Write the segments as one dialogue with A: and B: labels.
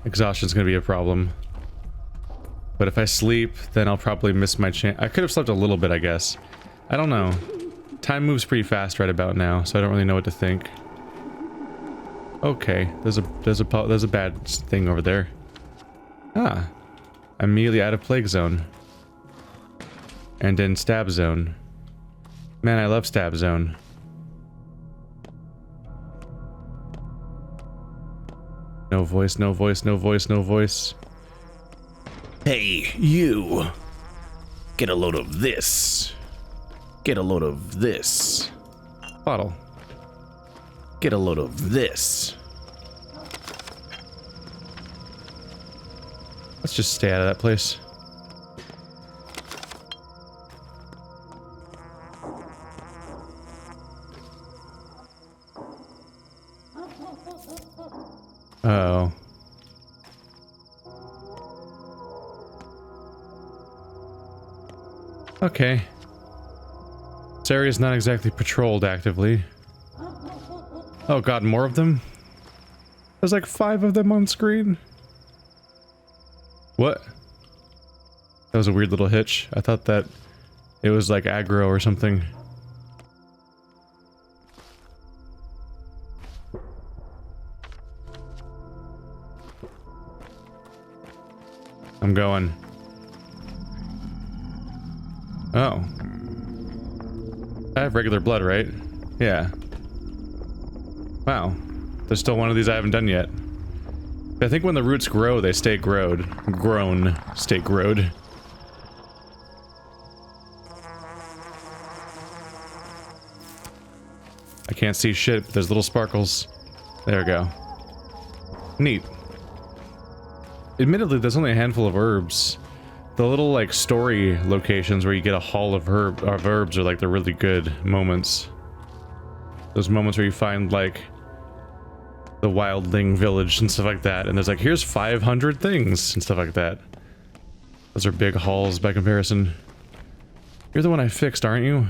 A: Exhaustion's gonna be a problem. But if I sleep, then I'll probably miss my chance. I could have slept a little bit, I guess. I don't know. Time moves pretty fast right about now, so I don't really know what to think. Okay, there's a bad thing over there. Ah, immediately out of plague zone. And in stab zone. Man, I love stab zone. No voice, no voice, no voice, no voice.
B: Hey, you! Get a load of this. Get a load of this.
A: Bottle.
B: Get a load of this.
A: Let's just stay out of that place. Uh-oh. Okay. This area is not exactly patrolled actively. Oh god, more of them? There's like 5 of them on screen. What? That was a weird little hitch. I thought that it was like aggro or something. I'm going. Oh. I have regular blood, right? Yeah. Wow. There's still one of these I haven't done yet. I think when the roots grow, they stay growed. Grown. Stay growed. I can't see shit, but there's little sparkles. There we go. Neat. Admittedly, there's only a handful of herbs. The little, like, story locations where you get a haul of herbs are, like, the really good moments. Those moments where you find, like, the wildling village and stuff like that, and there's like, here's 500 things and stuff like that. Those are big hauls by comparison. You're the one I fixed, aren't you?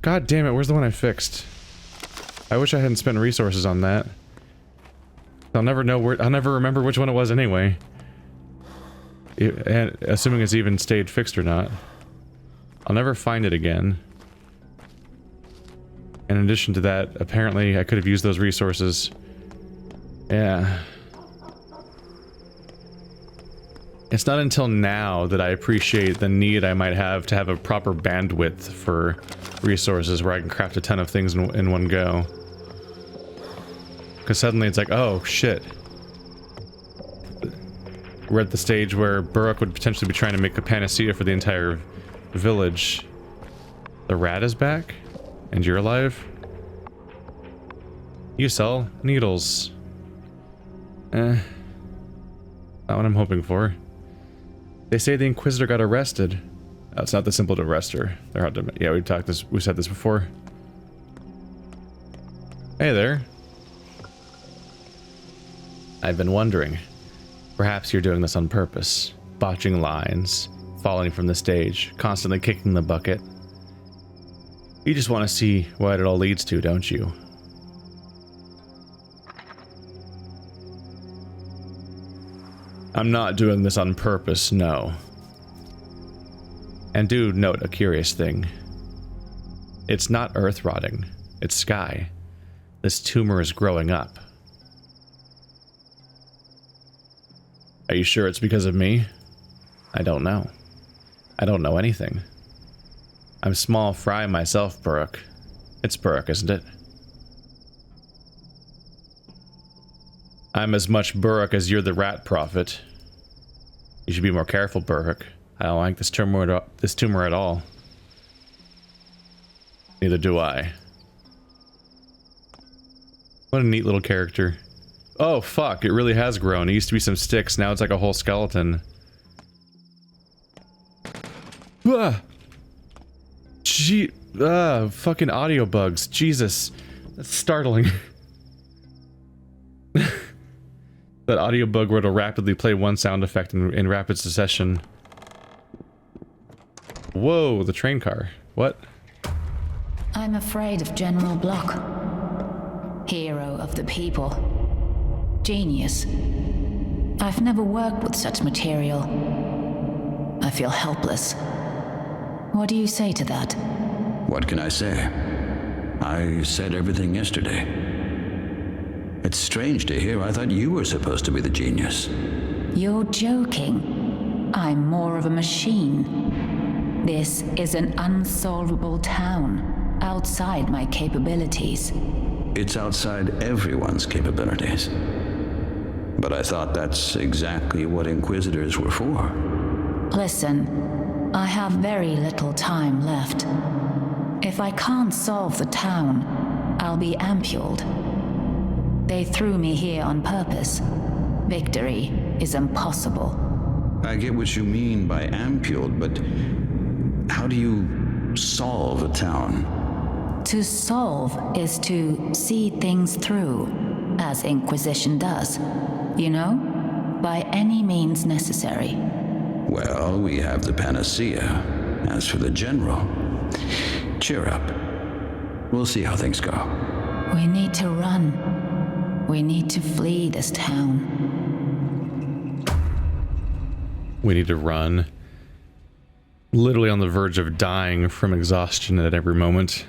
A: God damn it, where's the one I fixed? I wish I hadn't spent resources on that. I'll never know where- I'll never remember which one it was anyway. And assuming it's even stayed fixed or not. I'll never find it again. In addition to that, apparently I could have used those resources. Yeah. It's not until now that I appreciate the need I might have to have a proper bandwidth for resources where I can craft a ton of things in one go. Because suddenly it's like, oh shit. We're at the stage where Burrock would potentially be trying to make a panacea for the entire village. The rat is back? And you're alive? You sell needles. Not what I'm hoping for. They say the Inquisitor got arrested. Oh, it's not that simple to arrest her. They're hard to... Yeah, we said this before. Hey there. I've been wondering. Perhaps you're doing this on purpose. Botching lines, falling from the stage, constantly kicking the bucket. You just want to see what it all leads to, don't you? I'm not doing this on purpose, no. And do note a curious thing. It's not earth rotting, it's sky. This tumor is growing up. Are you sure it's because of me? I don't know. I don't know anything. I'm small fry myself, Burrock. It's Burrock, isn't it? I'm as much Burrock as you're the rat prophet. You should be more careful, Burrock. I don't like this tumor at all. Neither do I. What a neat little character. Oh fuck, it really has grown. It used to be some sticks, now it's like a whole skeleton. Ah! Gee, fucking audio bugs. Jesus. That's startling. That audio bug where it'll rapidly play one sound effect in rapid succession. Whoa, the train car. What?
C: I'm afraid of General Block. Hero of the people. Genius. I've never worked with such material. I feel helpless. What do you say to that?
D: What can I say? I said everything yesterday. It's strange to hear. I thought you were supposed to be the genius.
C: You're joking. I'm more of a machine. This is an unsolvable town, outside my capabilities.
D: It's outside everyone's capabilities. But I thought that's exactly what Inquisitors were for.
C: Listen, I have very little time left. If I can't solve the town, I'll be ampuled. They threw me here on purpose. Victory is impossible.
D: I get what you mean by ampuled, but how do you solve a town?
C: To solve is to see things through, as Inquisition does. You know? By any means necessary.
D: Well, we have the panacea. As for the general, cheer up. We'll see how things go.
C: We need to run. We need to flee this town.
A: We need to run. Literally on the verge of dying from exhaustion at every moment.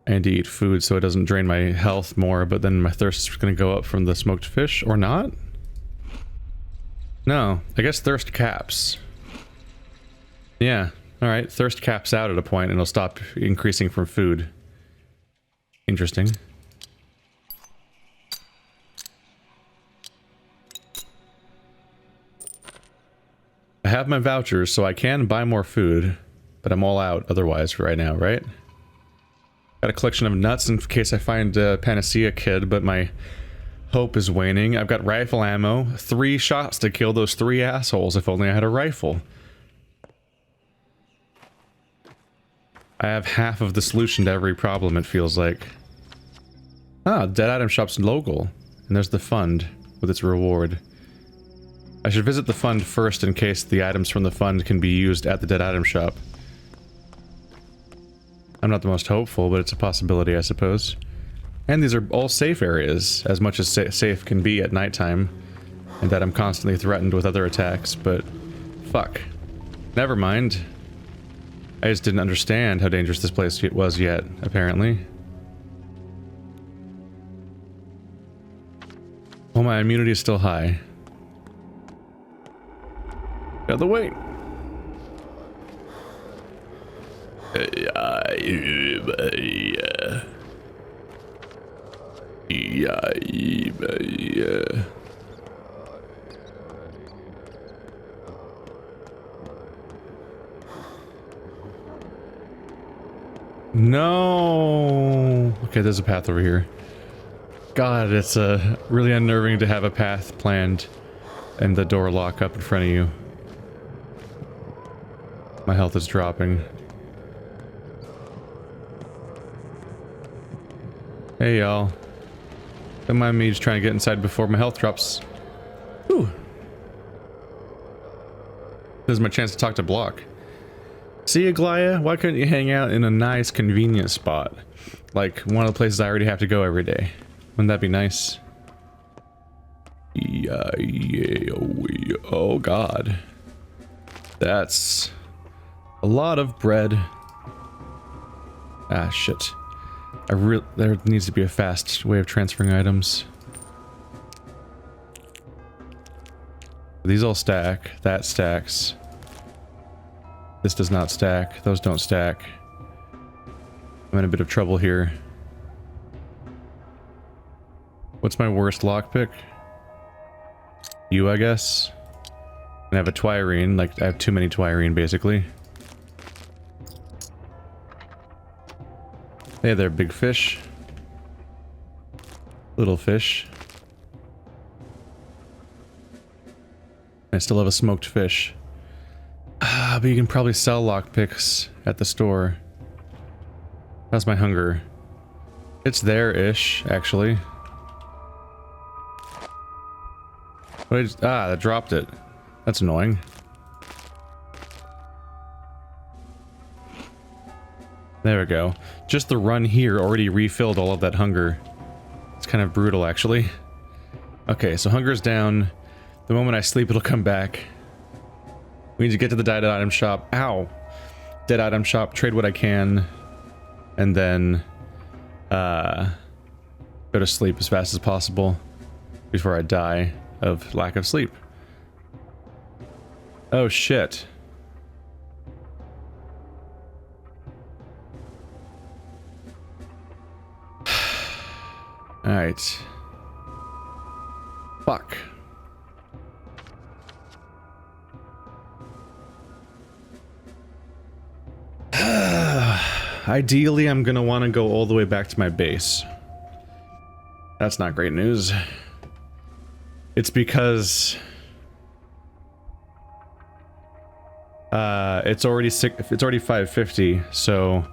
A: I need to eat food so it doesn't drain my health more, but then my thirst is going to go up from the smoked fish, or not? No, I guess thirst caps. Yeah, alright, thirst caps out at a point and it'll stop increasing from food. Interesting. I have my vouchers, so I can buy more food, but I'm all out otherwise right now, right? Got a collection of nuts in case I find a panacea kid, but my hope is waning. I've got rifle ammo, 3 shots to kill those 3 assholes if only I had a rifle. I have half of the solution to every problem, it feels like. Ah, Dead Item Shop's local. And there's the fund with its reward. I should visit the fund first in case the items from the fund can be used at the Dead Item Shop. I'm not the most hopeful, but it's a possibility, I suppose. And these are all safe areas, as much as safe can be at nighttime. And that I'm constantly threatened with other attacks, but... fuck. Never mind. I just didn't understand how dangerous this place was yet, apparently. Well, my immunity is still high. Out of the way! No. Okay, there's a path over here. God, it's really unnerving to have a path planned and the door lock up in front of you. My health is dropping. Hey y'all. Don't mind me just trying to get inside before my health drops. Whew. This is my chance to talk to Block. See, Aglaya, why couldn't you hang out in a nice, convenient spot? Like, one of the places I already have to go every day. Wouldn't that be nice? Yeah, oh god. That's a lot of bread. Ah, shit. There needs to be a fast way of transferring items. These all stack. That stacks. This does not stack. Those don't stack. I'm in a bit of trouble here. What's my worst lockpick? You, I guess. And I have a twirine. Like, I have too many twirine, basically. Hey there, big fish. Little fish. I still have a smoked fish. Ah, but you can probably sell lockpicks at the store. How's my hunger? It's there-ish, actually. That dropped it. That's annoying. There we go. Just the run here already refilled all of that hunger. It's kind of brutal, actually. Okay, so hunger's down. The moment I sleep, it'll come back. We need to get to the dead item shop. Ow! Dead item shop, trade what I can, and then go to sleep as fast as possible before I die of lack of sleep. Oh shit. Alright. Fuck. Ideally, I'm gonna want to go all the way back to my base. That's not great news. It's because it's already 5:50, so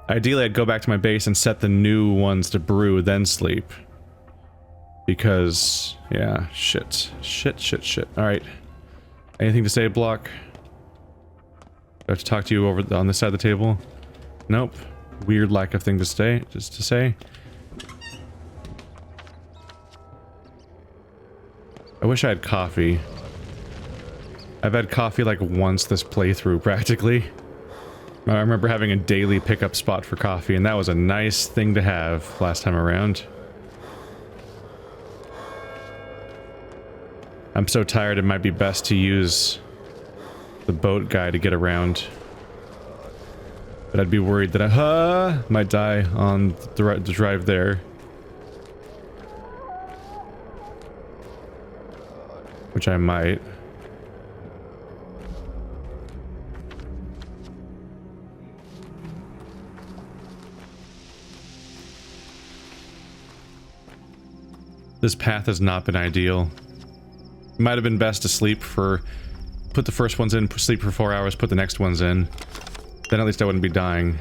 A: ideally I'd go back to my base and set the new ones to brew, then sleep. Because, yeah, shit. Alright. Anything to say, Block? Do I have to talk to you over on this side of the table? Nope. Weird lack of thing to say. I wish I had coffee. I've had coffee like once this playthrough, practically. I remember having a daily pickup spot for coffee, and that was a nice thing to have last time around. I'm so tired it might be best to use the boat guy to get around. But I'd be worried that I might die on the drive there. Which I might. This path has not been ideal. It might have been best to sleep for... Put the first ones in, sleep for 4 hours, put the next ones in. Then at least I wouldn't be dying.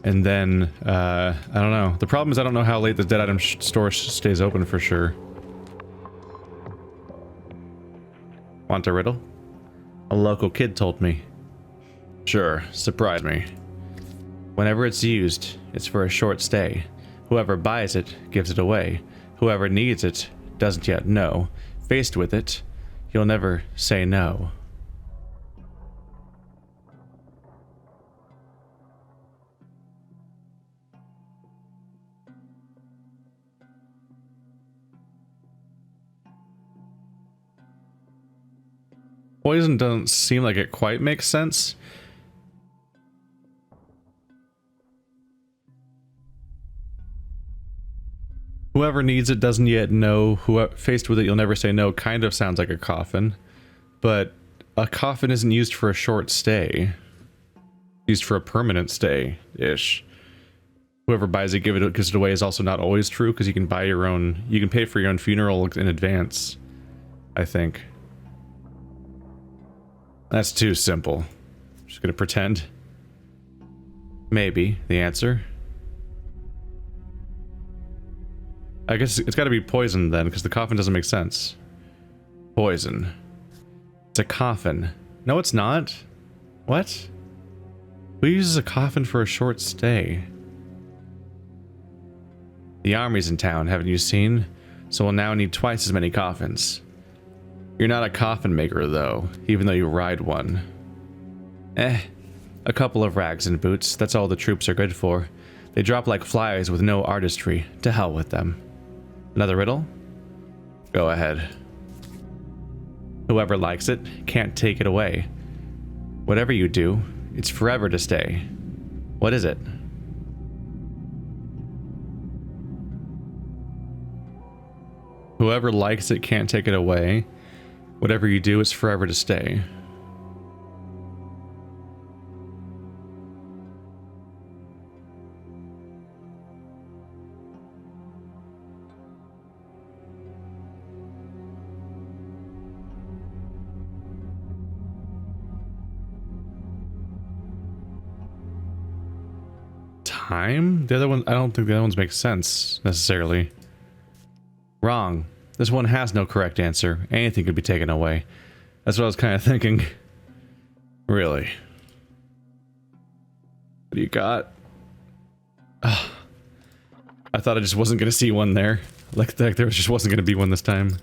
A: And then, I don't know. The problem is I don't know how late the dead item store stays open for sure. Want a riddle? A local kid told me. Sure, surprise me. Whenever it's used, it's for a short stay. Whoever buys it, gives it away. Whoever needs it, doesn't yet know. Faced with it, you'll never say no. Poison doesn't seem like it quite makes sense. Whoever needs it doesn't yet know. Whoever faced with it, you'll never say no. Kind of sounds like a coffin, but a coffin isn't used for a short stay. Used for a permanent stay-ish. Whoever buys it, gives it away is also not always true because you can buy your own. You can pay for your own funeral in advance. I think. That's too simple. Just gonna pretend. Maybe the answer. I guess it's got to be poison then, because the coffin doesn't make sense. Poison. It's a coffin. No, it's not. What? Who uses a coffin for a short stay? The army's in town, haven't you seen? So we'll now need twice as many coffins. You're not a coffin maker, though, even though you ride one. A couple of rags and boots, that's all the troops are good for. They drop like flies with no artistry. To hell with them. Another riddle? Go ahead. Whoever likes it can't take it away. Whatever you do, it's forever to stay. What is it? Whoever likes it can't take it away. Whatever you do, it's forever to stay. Time? The other one, I don't think the other ones make sense, necessarily. Wrong. This one has no correct answer. Anything could be taken away. That's what I was kind of thinking. Really? What do you got? I thought I just wasn't going to see one there. Like there just wasn't going to be one this time.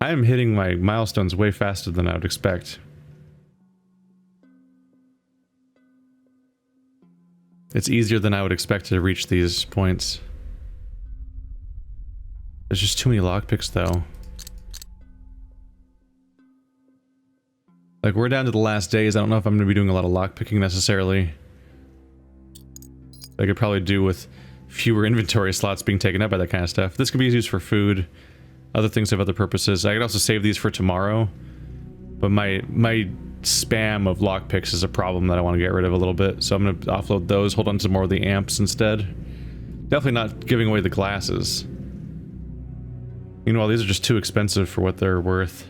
A: I am hitting my milestones way faster than I would expect. It's easier than I would expect to reach these points. There's just too many lockpicks though. Like, we're down to the last days. I don't know if I'm going to be doing a lot of lockpicking necessarily. I could probably do with fewer inventory slots being taken up by that kind of stuff. This could be used for food. Other things have other purposes. I could also save these for tomorrow. But my spam of lockpicks is a problem that I want to get rid of a little bit. So I'm going to offload those, hold on to more of the amps instead. Definitely not giving away the glasses. Meanwhile, these are just too expensive for what they're worth.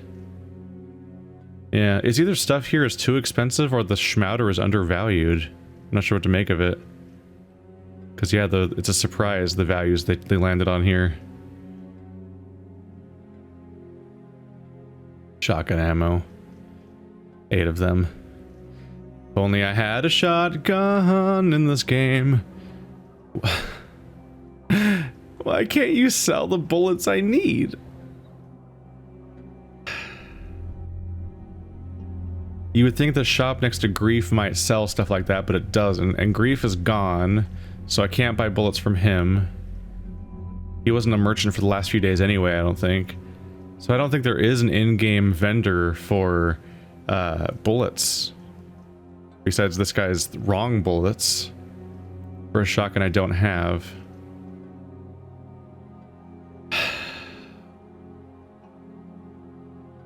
A: Yeah, it's either stuff here is too expensive or the schmouder is undervalued. I'm not sure what to make of it. Because yeah, it's a surprise, the values they landed on here. Shotgun ammo. 8 of them. If only I had a shotgun in this game. Why can't you sell the bullets I need? You would think the shop next to Grief might sell stuff like that, but it doesn't. And Grief is gone, so I can't buy bullets from him. He wasn't a merchant for the last few days anyway, I don't think. So I don't think there is an in-game vendor for bullets. Besides this guy's wrong bullets. For a shotgun I don't have.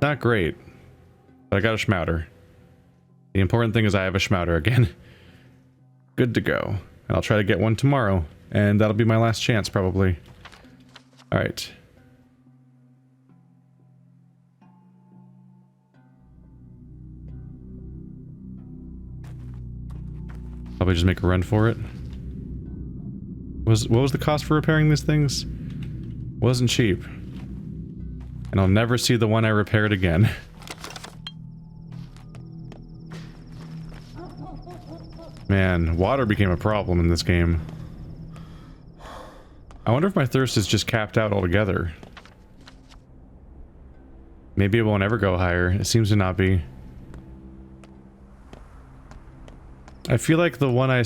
A: Not great. But I got a schmouder. The important thing is I have a schmouder again. Good to go. And I'll try to get one tomorrow. And that'll be my last chance, probably. Alright. Probably just make a run for it. What was the cost for repairing these things? Wasn't cheap. And I'll never see the one I repaired again. Man, water became a problem in this game. I wonder if my thirst is just capped out altogether. Maybe it won't ever go higher. It seems to not be. I feel like the one I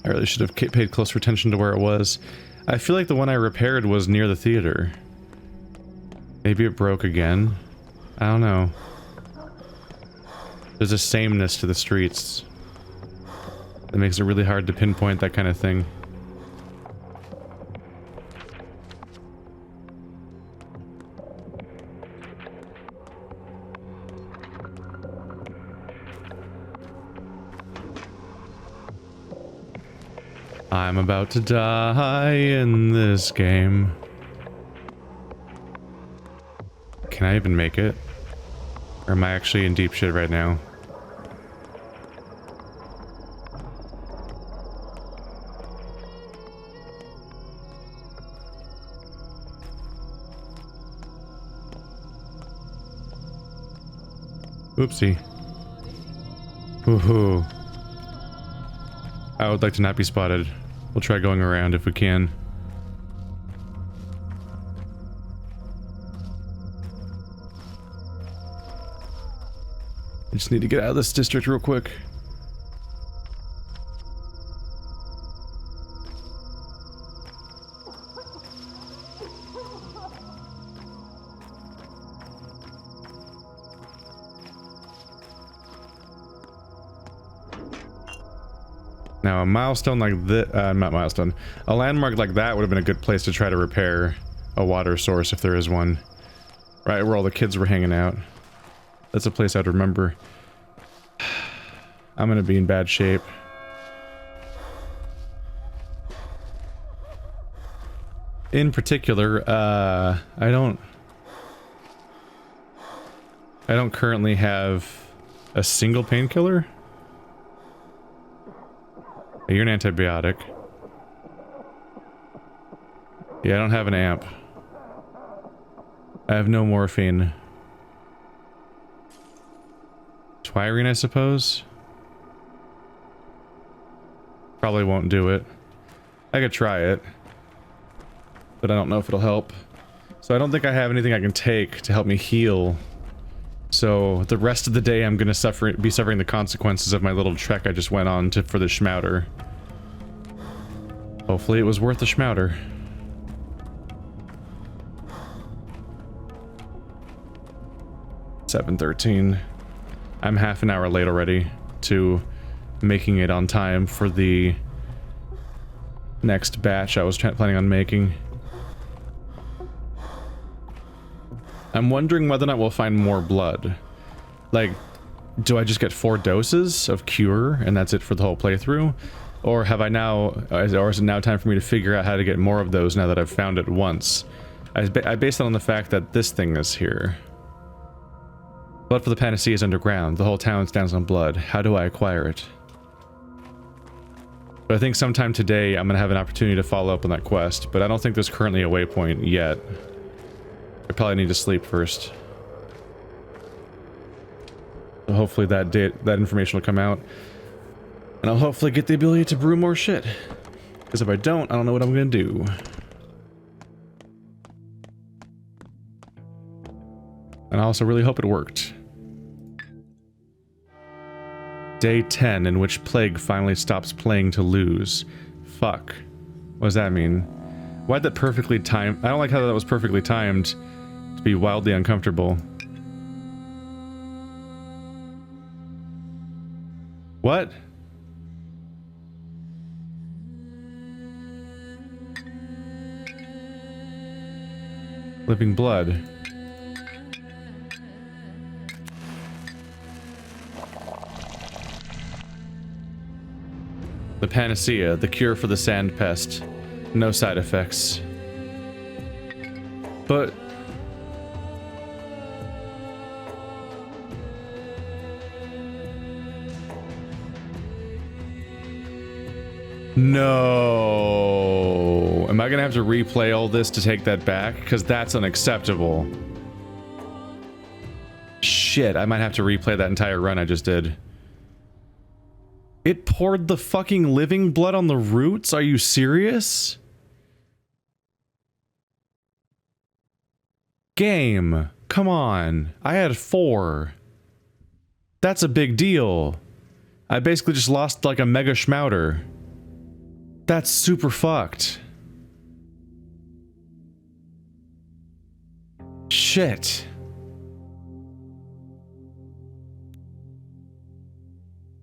A: really should have paid closer attention to where it was. I feel like the one I repaired was near the theater. Maybe it broke again. I don't know. There's a sameness to the streets. That makes it really hard to pinpoint that kind of thing. I'm about to die in this game. Can I even make it? Or am I actually in deep shit right now? Oopsie. Woohoo. I would like to not be spotted. We'll try going around if we can. I just need to get out of this district real quick. Now a milestone like this, not milestone, a landmark like that would have been a good place to try to repair a water source if there is one. Right where all the kids were hanging out. That's a place I'd remember. I'm gonna be in bad shape. In particular, I don't currently have a single painkiller. You're an antibiotic. Yeah, I don't have an amp. I have no morphine. Twirine, I suppose? Probably won't do it. I could try it. but I don't know if it'll help. So I don't think I have anything I can take to help me heal. So the rest of the day I'm gonna be suffering the consequences of my little trek I just went on for the schmouter. Hopefully it was worth the schmouter. $7:13. I'm half an hour late already to making it on time for the next batch I was planning on making. I'm wondering whether or not we'll find more blood. Like, do I just get 4 doses of cure and that's it for the whole playthrough? Or have I now, or is it now time for me to figure out how to get more of those now that I've found it once? I based it on the fact that this thing is here. Blood for the Panacea is underground. The whole town stands on blood. How do I acquire it? But I think sometime today I'm gonna have an opportunity to follow up on that quest, but I don't think there's currently a waypoint yet. I probably need to sleep first. So hopefully that information will come out. And I'll hopefully get the ability to brew more shit. Because if I don't know what I'm gonna do. And I also really hope it worked. Day 10, in which Plague finally stops playing to lose. Fuck. What does that mean? Why'd that perfectly time? I don't like how that was perfectly timed to be wildly uncomfortable. What? Living blood. The Panacea, the cure for the sand pest. No side effects. But... no! Am I gonna have to replay all this to take that back? Because that's unacceptable. Shit, I might have to replay that entire run I just did. It poured the fucking living blood on the roots? Are you serious? Game, come on. I had 4. That's a big deal. I basically just lost like a mega schmouter. That's super fucked. Shit.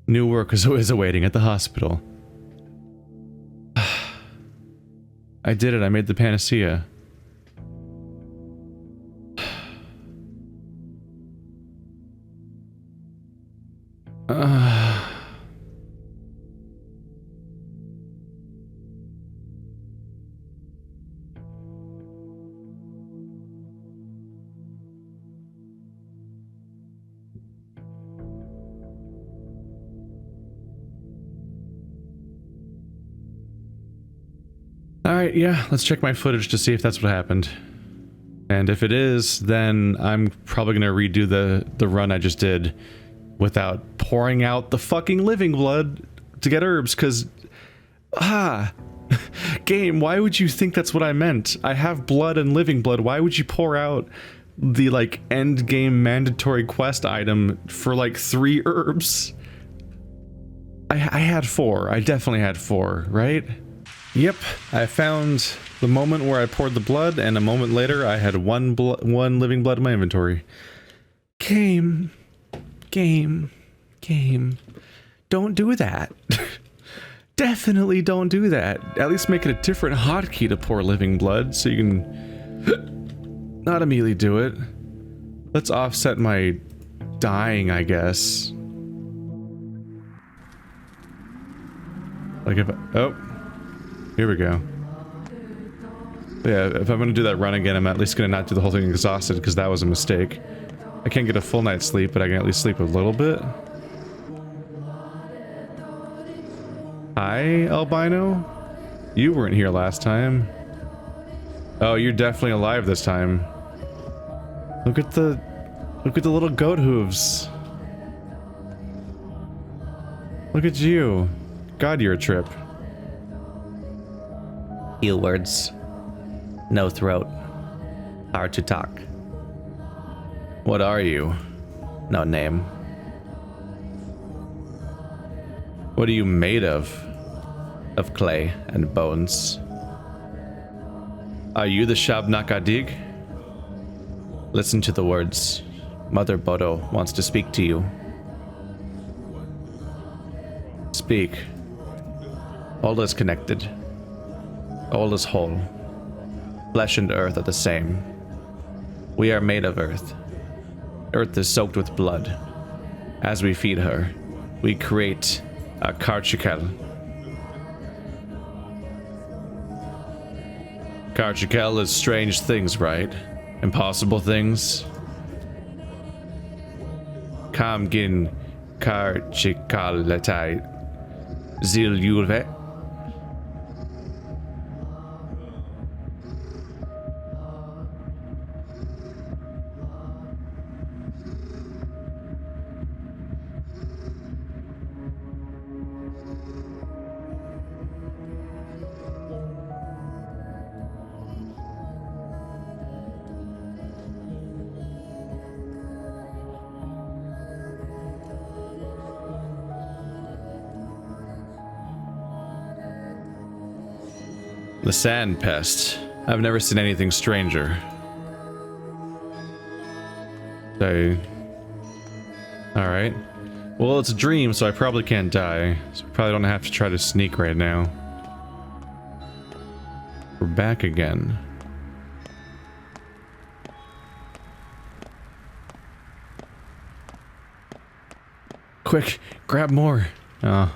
A: New work is always awaiting at the hospital. I did it. I made the Panacea. Alright, yeah, let's check my footage to see if that's what happened. And if it is, then I'm probably gonna redo the run I just did without pouring out the fucking living blood to get herbs, because... Game, why would you think that's what I meant? I have blood and living blood, why would you pour out the, like, end game mandatory quest item for, like, 3 herbs? I had 4, I definitely had 4, right? Yep, I found the moment where I poured the blood, and a moment later I had one living blood in my inventory. Game. Don't do that. Definitely don't do that. At least make it a different hotkey to pour living blood, so you can not immediately do it. Let's offset my dying, I guess. Like if oh. Here we go. Yeah, if I'm gonna do that run again, I'm at least gonna not do the whole thing exhausted, because that was a mistake. I can't get a full night's sleep, but I can at least sleep a little bit. Hi, albino? You weren't here last time. Oh, you're definitely alive this time. Look at the little goat hooves. Look at you. God, you're a trip.
B: Heal words.
A: No throat. Hard to talk. What are you? No name. What are you made of? Of clay and bones. Are you the Shabnakadig? Listen to the words. Mother Bodo wants to speak to you. Speak. All is connected. All is whole. Flesh and earth are the same. We are made of earth. Earth is soaked with blood. As we feed her, we create a Karchikel. Karchikel is strange things, right? Impossible things. Kamgin Karchikaletai Zil Yulve. The sand pest. I've never seen anything stranger. Alright. Well, it's a dream, so I probably can't die. So I probably don't have to try to sneak right now. We're back again. Quick, grab more. Oh.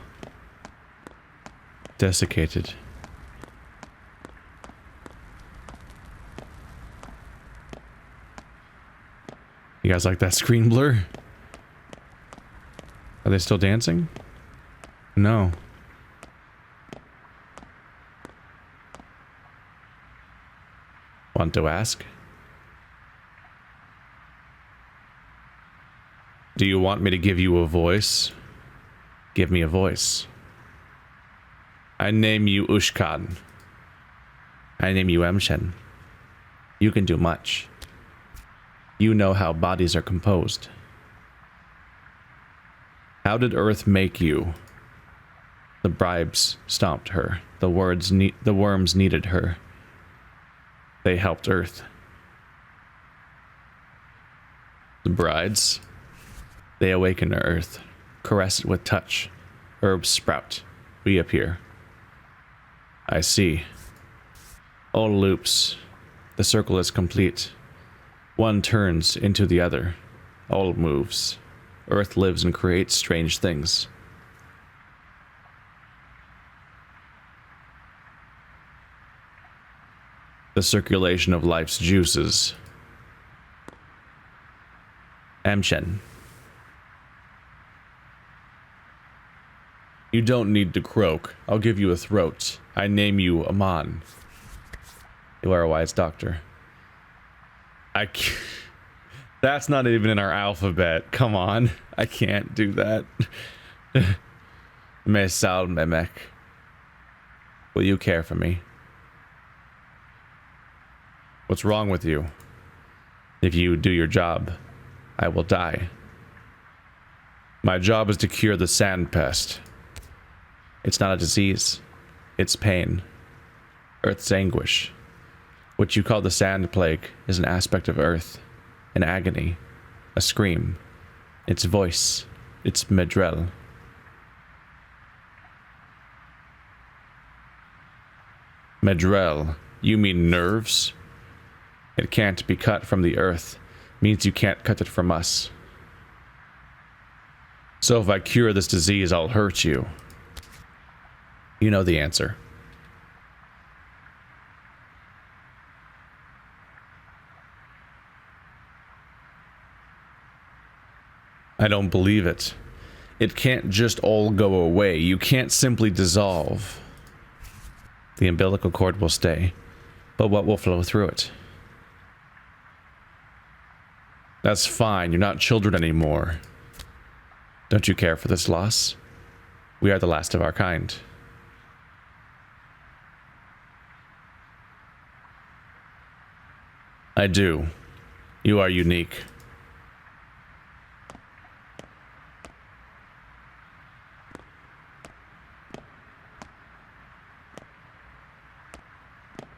A: Desiccated. You guys like that screen blur? Are they still dancing? No. Want to ask? Do you want me to give you a voice? Give me a voice. I name you Ushkan. I name you Emshen. You can do much. You know how bodies are composed. How did Earth make you? The bribes stomped her. The worms needed her. They helped Earth. The brides, they awaken Earth, caress it with touch. Herbs sprout, reappear. I see. All loops. The circle is complete. One turns into the other. All moves. Earth lives and creates strange things. The circulation of life's juices. Amshen. You don't need to croak. I'll give you a throat. I name you Aman. You are a wise doctor. That's not even in our alphabet. Come on. I can't do that. Mesal Memek. Will you care for me? What's wrong with you? If you do your job, I will die. My job is to cure the sand pest. It's not a disease. It's pain. Earth's anguish. What you call the sand plague is an aspect of Earth, an agony, a scream, its voice, its medrel. Medrel, you mean nerves? It can't be cut from the Earth, means you can't cut it from us. So if I cure this disease, I'll hurt you. You know the answer. I don't believe it. It can't just all go away. You can't simply dissolve. The umbilical cord will stay, but what will flow through it? That's fine. You're not children anymore. Don't you care for this loss? We are the last of our kind. I do. You are unique.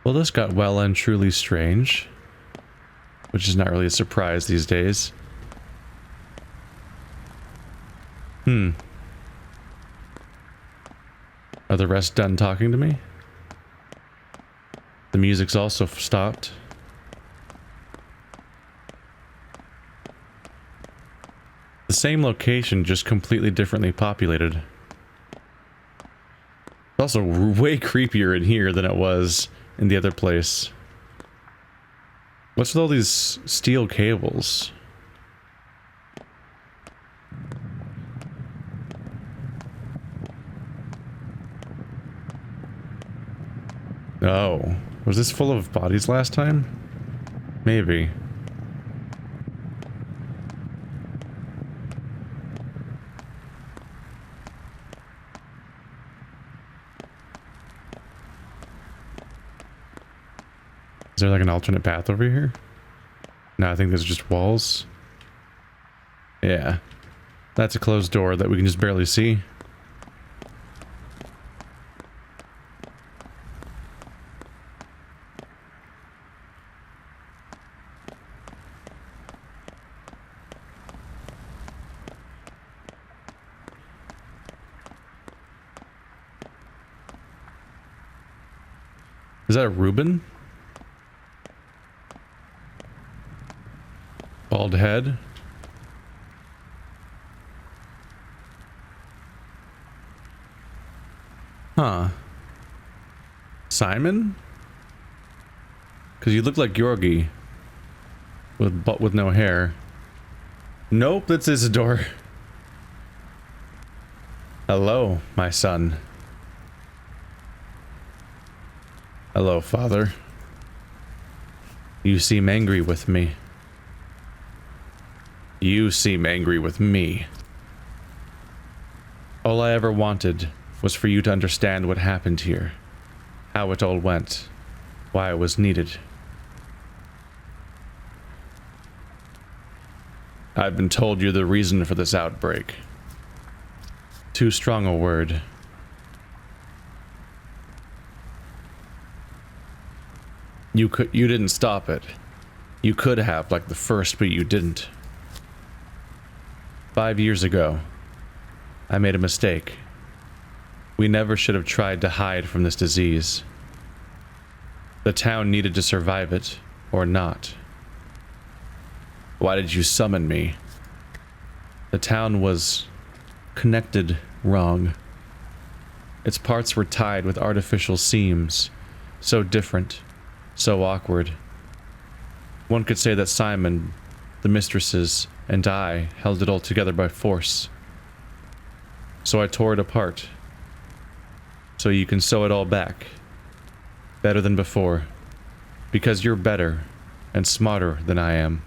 A: Well, this got well and truly strange, which is not really a surprise these days. Are the rest done talking to me? The music's also stopped. The same location, just completely differently populated. It's also way creepier in here than it was in the other place. What's with all these steel cables? Oh, was this full of bodies last time? Maybe. Is there like an alternate path over here? No, I think there's just walls. Yeah. That's a closed door that we can just barely see. Is that a Reuben? Bald head. Huh. Simon? Because you look like Georgi. With no hair. Nope, that's Isidore. Hello, my son. Hello, father. You seem angry with me. You seem angry with me. All I ever wanted was for you to understand what happened here, how it all went, why it was needed. I've been told you're the reason for this outbreak. Too strong a word. You didn't stop it. You could have, like the first, but you didn't. 5 years ago, I made a mistake. We never should have tried to hide from this disease. The town needed to survive it, or not. Why did you summon me? The town was connected wrong. Its parts were tied with artificial seams, so different, so awkward. One could say that Simon, the mistresses, and I held it all together by force. So I tore it apart. So you can sew it all back. Better than before. Because you're better and smarter than I am.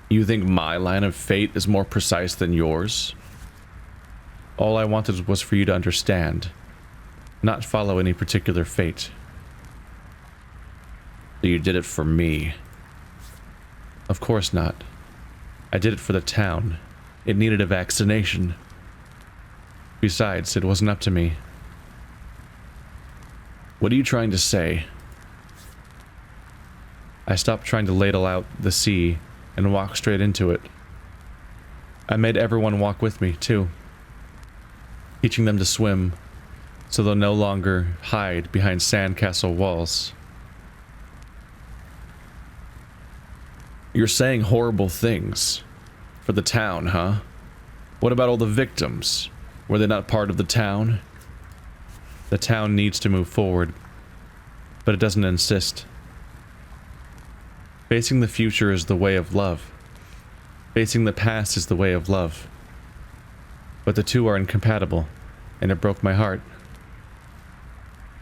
A: You think my line of fate is more precise than yours? All I wanted was for you to understand, not follow any particular fate. So you did it for me. Of course not. I did it for the town. It needed a vaccination. Besides, it wasn't up to me. What are you trying to say? I stopped trying to ladle out the sea and walk straight into it. I made everyone walk with me, too. Teaching them to swim, so they'll no longer hide behind sandcastle walls. You're saying horrible things. For the town, huh? What about all the victims? Were they not part of the town? The town needs to move forward, but it doesn't insist. Facing the future is the way of love. Facing the past is the way of love. But the two are incompatible, and it broke my heart.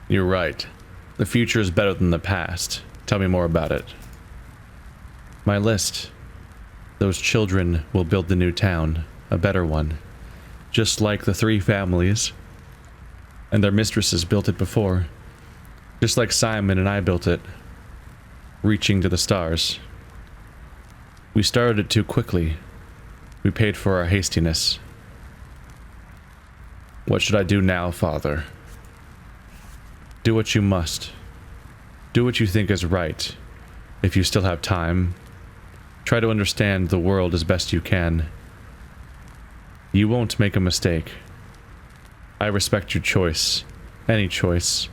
A: You're right. The future is better than the past. Tell me more about it. My list. Those children will build the new town, a better one. Just like the 3 families. And their mistresses built it before. Just like Simon and I built it, reaching to the stars. We started it too quickly. We paid for our hastiness. What should I do now, Father? Do what you must. Do what you think is right. If you still have time, try to understand the world as best you can. You won't make a mistake. I respect your choice. Any choice.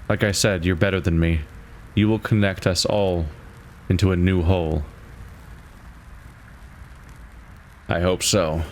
A: Like I said, you're better than me. You will connect us all into a new whole.
B: I hope so.